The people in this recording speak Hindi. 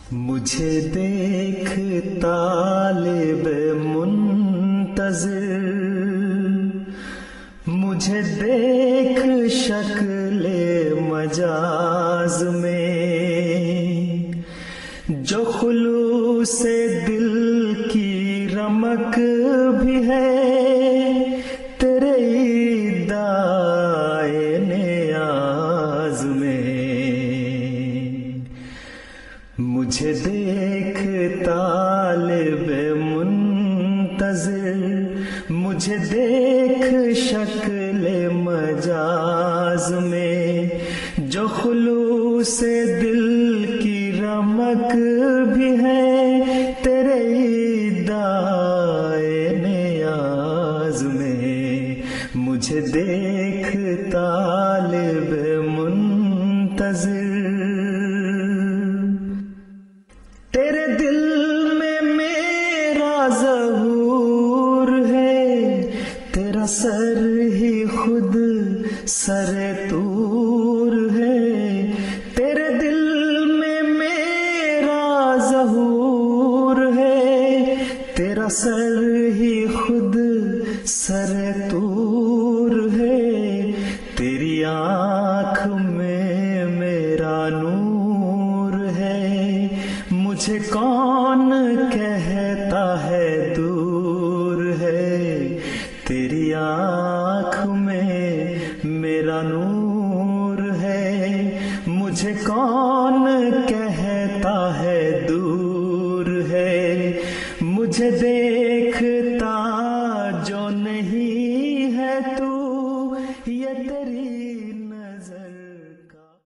मुझे देख तालिब मुंतज़िर, मुझे देख शक्ले मजाज में, जो खुलूसे दिल की रमक भी है तेरे दाए नियाज में। मुझे देख तालिब मुंतज़िर, मुझे देख शक्ले मजाज में, जो खुलूसे दिल की रमक भी है तेरे दाए नियाज में। मुझे देख तालिब मुंतज़िर, तेरे दिल में मेरा ज़हूर है, तेरा सर ही खुद सरे तूर है। तेरे दिल में मेरा ज़हूर है, तेरा सर ही खुद सरे तूर है। तेरी आँख में मेरा नूर है, मुझे कौन कहता है दूर है। तेरी आँख में मेरा नूर है, मुझे कौन कहता है दूर है। मुझे दे